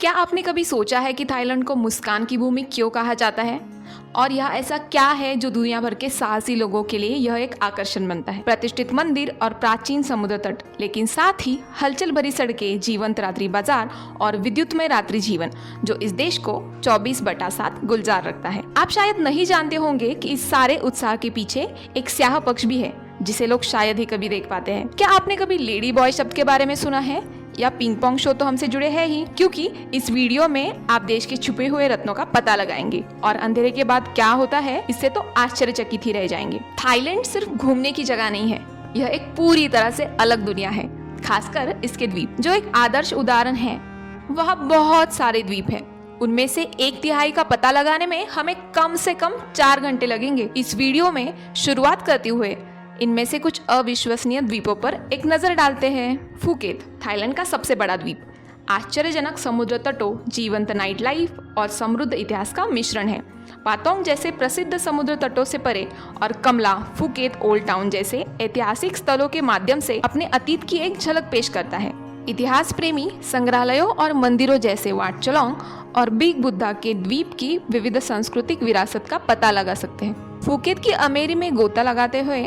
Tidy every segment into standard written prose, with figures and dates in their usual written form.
क्या आपने कभी सोचा है कि थाईलैंड को मुस्कान की भूमि क्यों कहा जाता है? और यह ऐसा क्या है जो दुनिया भर के साहसी लोगों के लिए यह एक आकर्षण बनता है? प्रतिष्ठित मंदिर और प्राचीन समुद्र तट, लेकिन साथ ही हलचल भरी सड़कें, जीवंत रात्रि बाजार और विद्युतमय रात्रि जीवन जो इस देश को 24/7 गुलजार रखता है। आप शायद नहीं जानते होंगे कि इस सारे उत्साह के पीछे एक स्याह पक्ष भी है जिसे लोग शायद ही कभी देख पाते हैं। क्या आपने कभी लेडी बॉय शब्द के बारे में सुना है? या पिंग पोंग शो तो हमसे जुड़े हैं ही, क्योंकि इस वीडियो में आप देश के छुपे हुए रत्नों का पता लगाएंगे और अंधेरे के बाद क्या होता है इससे तो आश्चर्यचकित ही रह जाएंगे। थाईलैंड सिर्फ घूमने की जगह नहीं है, यह एक पूरी तरह से अलग दुनिया है। खासकर इसके द्वीप जो एक आदर्श उदाहरण है। वहाँ बहुत सारे द्वीप हैं। उनमें से 1/3 का पता लगाने में हमें कम से कम 4 घंटे लगेंगे। इस वीडियो में शुरुआत करते हुए इनमें से कुछ अविश्वसनीय द्वीपों पर एक नजर डालते हैं। फुकेत थाईलैंड का सबसे बड़ा द्वीप आश्चर्यजनक समुद्र तटों, जीवंत नाइट लाइफ और समृद्ध इतिहास का मिश्रण है। पातोंग जैसे प्रसिद्ध समुद्र तटों से परे और कमला फुकेत ओल्ड टाउन जैसे ऐतिहासिक स्थलों के माध्यम से अपने अतीत की एक झलक पेश करता है। इतिहास प्रेमी संग्रहालयों और मंदिरों जैसे वाट चलोंग और बिग बुद्धा के द्वीप की विविध सांस्कृतिक विरासत का पता लगा सकते हैं। फुकेत की अमेरी में गोता लगाते हुए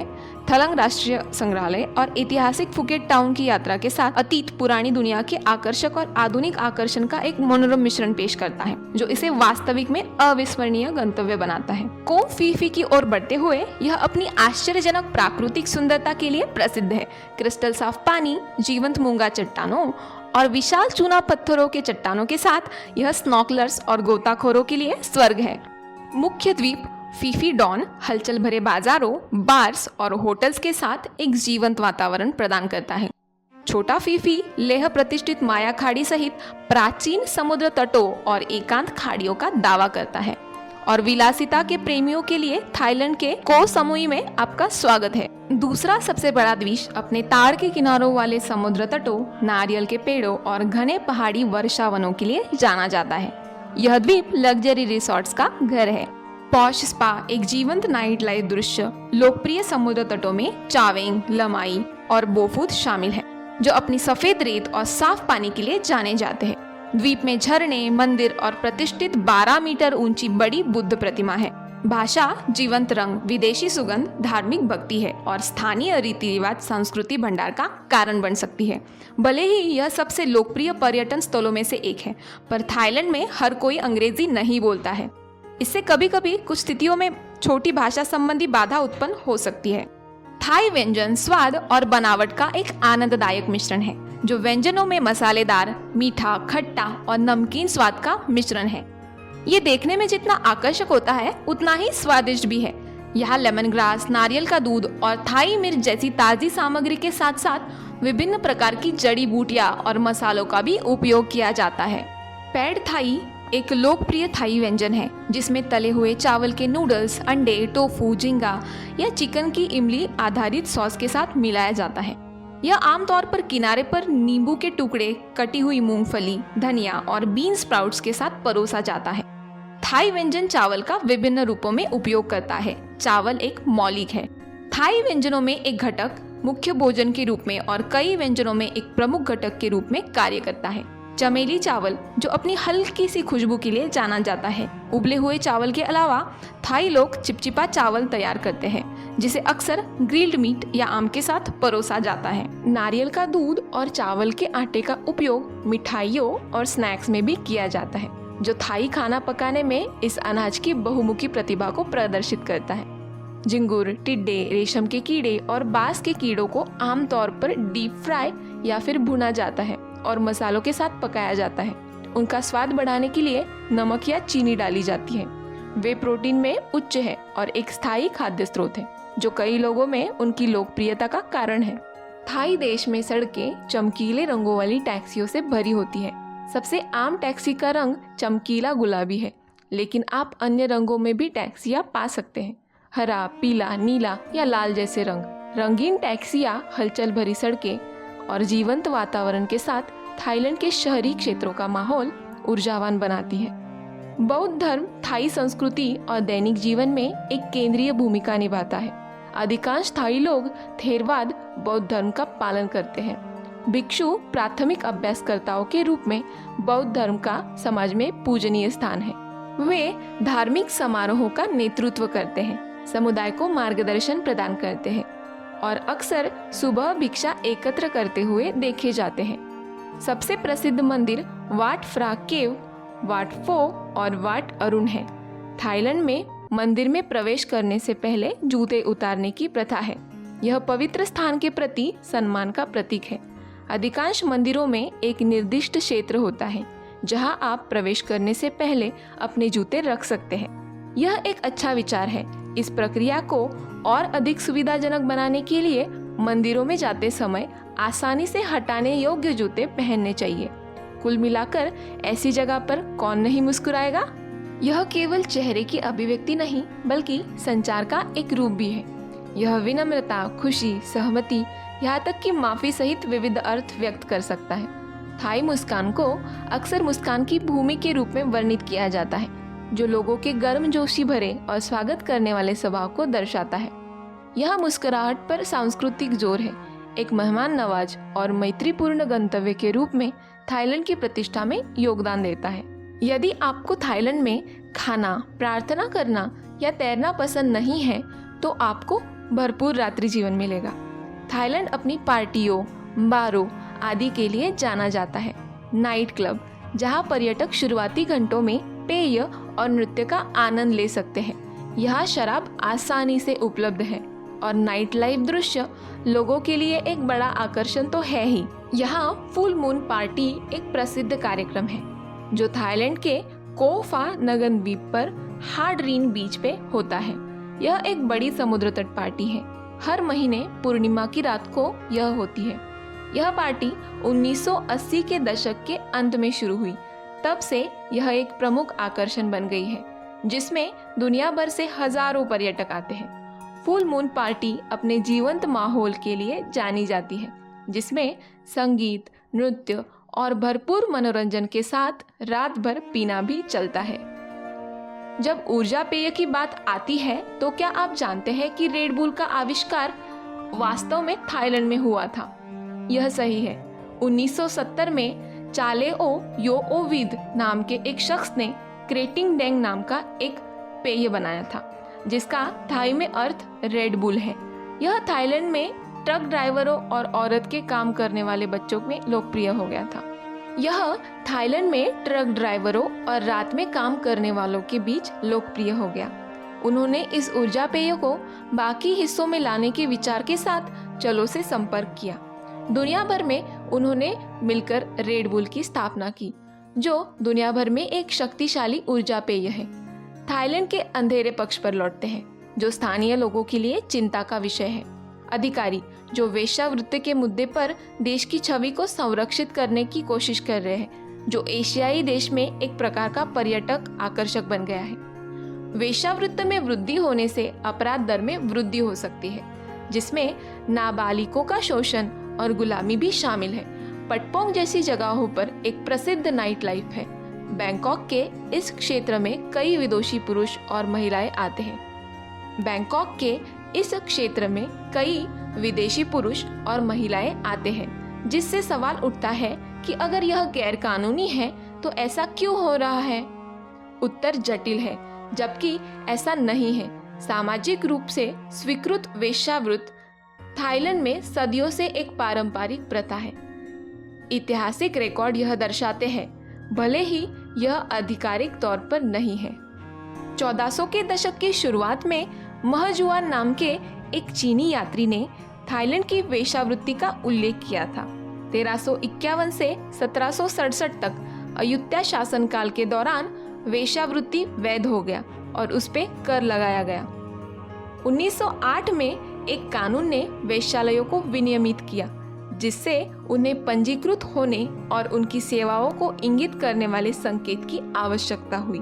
थलंग राष्ट्रीय संग्रहालय और ऐतिहासिक फुकेट टाउन की यात्रा के साथ अतीत पुरानी दुनिया के आकर्षक और आधुनिक आकर्षण का एक मनोरम मिश्रण पेश करता है जो इसे वास्तविक में अविस्मरणीय गंतव्य बनाता है। कोम फीफी की ओर बढ़ते हुए यह अपनी आश्चर्यजनक प्राकृतिक सुंदरता के लिए प्रसिद्ध है। क्रिस्टल साफ पानी, जीवंत मूंगा चट्टानों और विशाल चूना पत्थरों के चट्टानों के साथ यह स्नॉकलर्स और गोताखोरों के लिए स्वर्ग है। मुख्य द्वीप फीफी डॉन हलचल भरे बाजारों, बार्स और होटल्स के साथ एक जीवंत वातावरण प्रदान करता है। छोटा फीफी लेह प्रतिष्ठित माया खाड़ी सहित प्राचीन समुद्र तटों और एकांत खाड़ियों का दावा करता है और विलासिता के प्रेमियों के लिए थाईलैंड के को समूह में आपका स्वागत है। दूसरा सबसे बड़ा द्वीप अपने ताड़ के किनारों वाले समुद्र तटों, नारियल के पेड़ों और घने पहाड़ी वर्षावनों के लिए जाना जाता है। यह द्वीप लग्जरी रिसोर्ट्स का घर है। पॉश स्पा, एक जीवंत नाइट लाइफ दृश्य, लोकप्रिय समुद्र तटों में चावेंग, लमाई और बोफुत शामिल है जो अपनी सफेद रेत और साफ पानी के लिए जाने जाते हैं। द्वीप में झरने, मंदिर और प्रतिष्ठित 12 मीटर ऊंची बड़ी बुद्ध प्रतिमा है। भाषा, जीवंत रंग, विदेशी सुगंध, धार्मिक भक्ति है और स्थानीय रीति रिवाज संस्कृति भंडार का कारण बन सकती है। भले ही यह सबसे लोकप्रिय पर्यटन स्थलों में से एक है, पर थाईलैंड में हर कोई अंग्रेजी नहीं बोलता है। इससे कभी कभी कुछ स्थितियों में छोटी भाषा संबंधी बाधा उत्पन्न हो सकती है। थाई व्यंजन स्वाद और बनावट का एक आनंददायक मिश्रण है जो व्यंजनों में मसालेदार, मीठा, खट्टा और नमकीन स्वाद का मिश्रण है। ये देखने में जितना आकर्षक होता है उतना ही स्वादिष्ट भी है। यहाँ लेमन ग्रास, नारियल का दूध और थाई मिर्च जैसी ताजी सामग्री के साथ साथ विभिन्न प्रकार की जड़ी बूटियां और मसालों का भी उपयोग किया जाता है। पैड थाई एक लोकप्रिय थाई व्यंजन है जिसमें तले हुए चावल के नूडल्स, अंडे, टोफू, झींगा या चिकन की इमली आधारित सॉस के साथ मिलाया जाता है। यह आमतौर पर किनारे पर नींबू के टुकड़े, कटी हुई मूंगफली, धनिया और बीन स्प्राउट्स के साथ परोसा जाता है। थाई व्यंजन चावल का विभिन्न रूपों में उपयोग करता है। चावल एक मौलिक है। थाई व्यंजनों में एक घटक मुख्य भोजन के रूप में और कई व्यंजनों में एक प्रमुख घटक के रूप में कार्य करता है। चमेली चावल जो अपनी हल्की सी खुशबू के लिए जाना जाता है। उबले हुए चावल के अलावा थाई लोग चिपचिपा चावल तैयार करते हैं जिसे अक्सर ग्रिल्ड मीट या आम के साथ परोसा जाता है। नारियल का दूध और चावल के आटे का उपयोग मिठाइयों और स्नैक्स में भी किया जाता है जो थाई खाना पकाने में इस अनाज की बहुमुखी प्रतिभा को प्रदर्शित करता है। झिंगुर, टिड्डे, रेशम के कीड़े और बांस के कीड़ों को आमतौर पर डीप फ्राई या फिर भुना जाता है और मसालों के साथ पकाया जाता है। उनका स्वाद बढ़ाने के लिए नमक या चीनी डाली जाती है। वे प्रोटीन में उच्च है और एक स्थायी खाद्य स्रोत है जो कई लोगों में उनकी लोकप्रियता का कारण है। थाई देश में सड़कें चमकीले रंगों वाली टैक्सियों से भरी होती है। सबसे आम टैक्सी का रंग चमकीला गुलाबी है, लेकिन आप अन्य रंगों में भी टैक्सियां पा सकते हैं। हरा, पीला, नीला या लाल जैसे रंग। रंगीन टैक्सियां हलचल भरी सड़कें और जीवंत वातावरण के साथ थाईलैंड के शहरी क्षेत्रों का माहौल ऊर्जावान बनाती है। बौद्ध धर्म थाई संस्कृति और दैनिक जीवन में एक केंद्रीय भूमिका निभाता है। अधिकांश थाई लोग थेरवाद बौद्ध धर्म का पालन करते हैं। भिक्षु प्राथमिक अभ्यासकर्ताओं के रूप में बौद्ध धर्म का समाज में पूजनीय स्थान है। वे धार्मिक समारोहों का नेतृत्व करते हैं, समुदाय को मार्गदर्शन प्रदान करते हैं और अक्सर सुबह भिक्षा एकत्र करते हुए देखे जाते हैं। सबसे प्रसिद्ध मंदिर वाट फ्रा केव, वाट फो और वाट अरुण है। थाईलैंड में मंदिर में प्रवेश करने से पहले जूते उतारने की प्रथा है। यह पवित्र स्थान के प्रति सम्मान का प्रतीक है। अधिकांश मंदिरों में एक निर्दिष्ट क्षेत्र होता है जहां आप प्रवेश करने से पहले अपने जूते रख सकते हैं। यह एक अच्छा विचार है। इस प्रक्रिया को और अधिक सुविधाजनक बनाने के लिए मंदिरों में जाते समय आसानी से हटाने योग्य जूते पहनने चाहिए। कुल मिलाकर ऐसी जगह पर कौन नहीं मुस्कुराएगा। यह केवल चेहरे की अभिव्यक्ति नहीं बल्कि संचार का एक रूप भी है। यह विनम्रता, खुशी, सहमति, यहाँ तक कि माफी सहित विविध अर्थ व्यक्त कर सकता है। थाई मुस्कान को अक्सर मुस्कान की भूमि के रूप में वर्णित किया जाता है, जो लोगों के गर्मजोशी भरे और स्वागत करने वाले स्वभाव को दर्शाता है। यह मुस्कुराहट पर सांस्कृतिक जोर है, एक मेहमान नवाज और मैत्रीपूर्ण गंतव्य के रूप में थाईलैंड की प्रतिष्ठा में योगदान देता है। यदि आपको थाईलैंड में खाना, प्रार्थना करना या तैरना पसंद नहीं है तो आपको भरपूर रात्रि जीवन मिलेगा। थाईलैंड अपनी पार्टियों, बारों आदि के लिए जाना जाता है। नाइट क्लब, जहां पर्यटक शुरुआती घंटों में पेय और नृत्य का आनंद ले सकते हैं। यहाँ शराब आसानी से उपलब्ध है और नाइट लाइफ दृश्य लोगों के लिए एक बड़ा आकर्षण तो है ही। यहाँ फुल मून पार्टी एक प्रसिद्ध कार्यक्रम है जो थाईलैंड के को फा नगन द्वीप पर हार्ड रीन बीच पे होता है। यह एक बड़ी समुद्र तट पार्टी है। हर महीने पूर्णिमा की रात को यह होती है। यह पार्टी 1980 के दशक के अंत में शुरू हुई। तब से यह एक प्रमुख आकर्षण बन गई है जिसमें दुनिया भर से हजारों पर्यटक आते हैं। फुल मून पार्टी अपने जीवंत माहौल के लिए जानी जाती है जिसमें संगीत, नृत्य और भरपूर मनोरंजन के साथ रात भर पीना भी चलता है। जब ऊर्जा पेय की बात आती है तो क्या आप जानते हैं कि रेड बुल का आविष्कार वास्तव में थाईलैंड में हुआ था? यह सही है। 1970 में चालेओ योओविद नाम के एक शख्स ने क्रेटिंग डेंग नाम का एक पेय बनाया था जिसका थाई में अर्थ रेड बुल है। यह थाईलैंड में ट्रक ड्राइवरों और औरत के काम करने वाले बच्चों में लोकप्रिय हो गया था। यह थाईलैंड में ट्रक ड्राइवरों और रात में काम करने वालों के बीच लोकप्रिय हो गया। उन्होंने इस ऊर्जा पेय को बाकी हिस्सों में लाने के विचार के साथ चलो से संपर्क किया। दुनिया भर में उन्होंने मिलकर रेड बुल की स्थापना की जो दुनिया भर में एक शक्तिशाली ऊर्जा पेय है। थाईलैंड के अंधेरे पक्ष पर लौटते हैं जो स्थानीय लोगों के लिए चिंता का विषय है। अधिकारी जो वेश्यावृत्ति के मुद्दे पर देश की छवि को संरक्षित करने की कोशिश कर रहे हैं, जो एशियाई देश में एक प्रकार का पर्यटक आकर्षक बन गया है। वेश्यावृत्ति में वृद्धि होने से अपराध दर में वृद्धि हो सकती है जिसमें नाबालिगों का शोषण और गुलामी भी शामिल है। पटपोंग जैसी जगहों पर एक प्रसिद्ध नाइट लाइफ है। बैंकॉक के इस क्षेत्र में कई विदेशी पुरुष और महिलाएं आते हैं। बैंकॉक के इस क्षेत्र में कई विदेशी पुरुष और महिलाएं आते हैं जिससे सवाल उठता है कि अगर यह गैर कानूनी है तो ऐसा क्यों हो रहा है? उत्तर जटिल है, जबकि ऐसा नहीं है। सामाजिक रूप से स्वीकृत वेश्यावृत्ति थाईलैंड में सदियों से एक पारंपरिक प्रथा है। ऐतिहासिक रिकॉर्ड यह दर्शाते हैं, भले ही यह आधिकारिक तौर पर नहीं है। 1400 के दशक की शुरुआत में महजुआन नाम के एक चीनी यात्री ने थाईलैंड की वेश्यावृत्ति का उल्लेख किया था। 1351 से 1767 तक अयुत्या शासनकाल के दौरान वेश्यावृत्ति वैध हो गया और उस पे कर लगाया गया। 1908 में एक कानून ने वेश्यालयों को विनियमित किया जिससे उन्हें पंजीकृत होने और उनकी सेवाओं को इंगित करने वाले संकेत की आवश्यकता हुई।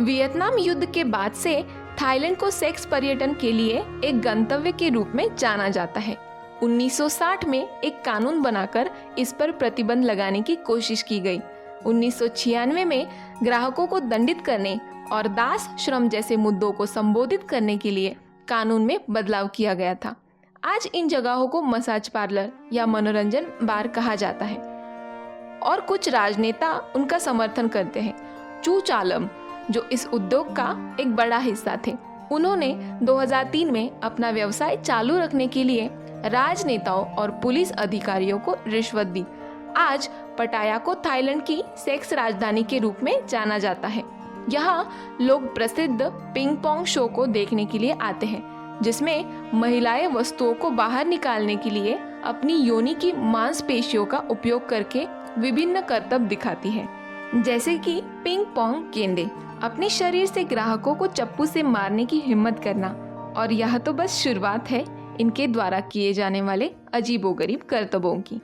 वियतनाम युद्ध के बाद से थाईलैंड को सेक्स पर्यटन के लिए एक गंतव्य के रूप में जाना जाता है। 1960 में एक कानून बनाकर इस पर प्रतिबंध लगाने की कोशिश की गई। 1996 में ग्राहकों को दंडित करने और दास श्रम जैसे मुद्दों को संबोधित करने के लिए कानून में बदलाव किया गया था। आज इन जगहों को मसाज पार्लर या मनोरंजन बार कहा जाता है और कुछ राजनेता उनका समर्थन करते हैं। चू चालम, जो इस उद्योग का एक बड़ा हिस्सा थे, उन्होंने 2003 में अपना व्यवसाय चालू रखने के लिए राजनेताओं और पुलिस अधिकारियों को रिश्वत दी। आज पटाया को थाईलैंड की सेक्स राजधानी के रूप में जाना जाता है। यहाँ लोग प्रसिद्ध पिंग पोंग शो को देखने के लिए आते हैं, जिसमें महिलाएं वस्तुओं को बाहर निकालने के लिए अपनी योनि की मांसपेशियों का उपयोग करके विभिन्न करतब दिखाती हैं, जैसे कि पिंग पोंग गेंदे, अपने शरीर से ग्राहकों को चप्पू से मारने की हिम्मत करना। और यह तो बस शुरुआत है इनके द्वारा किए जाने वाले अजीबोगरीब करतबों की।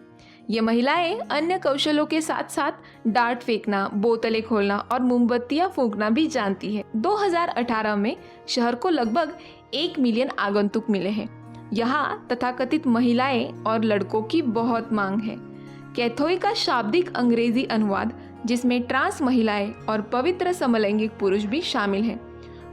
ये महिलाएं अन्य कौशलों के साथ साथ डार्ट फेंकना, बोतलें खोलना और मोमबत्तियां फूंकना भी जानती है। 2018 में शहर को लगभग 1 मिलियन आगंतुक मिले हैं। यहाँ तथाकथित महिलाएं और लड़कों की बहुत मांग है। कैथोई का शाब्दिक अंग्रेजी अनुवाद, जिसमें ट्रांस महिलाएं और पवित्र समलैंगिक पुरुष भी शामिल हैं।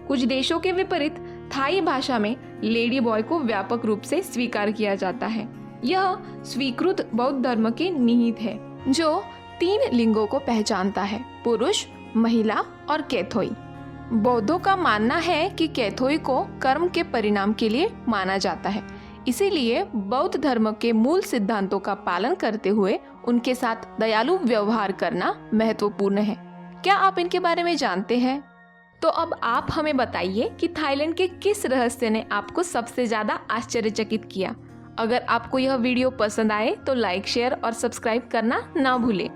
कुछ देशों के विपरीत थाई भाषा में लेडी बॉय को व्यापक रूप से स्वीकार किया जाता है। यह स्वीकृत बौद्ध धर्म के निहित है, जो 3 लिंगों को पहचानता है: पुरुष, महिला और कैथोई। बौद्धों का मानना है कि कैथोई को कर्म के परिणाम के लिए माना जाता है, इसीलिए बौद्ध धर्म के मूल सिद्धांतों का पालन करते हुए उनके साथ दयालु व्यवहार करना महत्वपूर्ण है। क्या आप इनके बारे में जानते हैं? तो अब आप हमें बताइए कि थाईलैंड के किस रहस्य ने आपको सबसे ज्यादा आश्चर्यचकित किया। अगर आपको यह वीडियो पसंद आए तो लाइक, शेयर और सब्सक्राइब करना ना भूलें।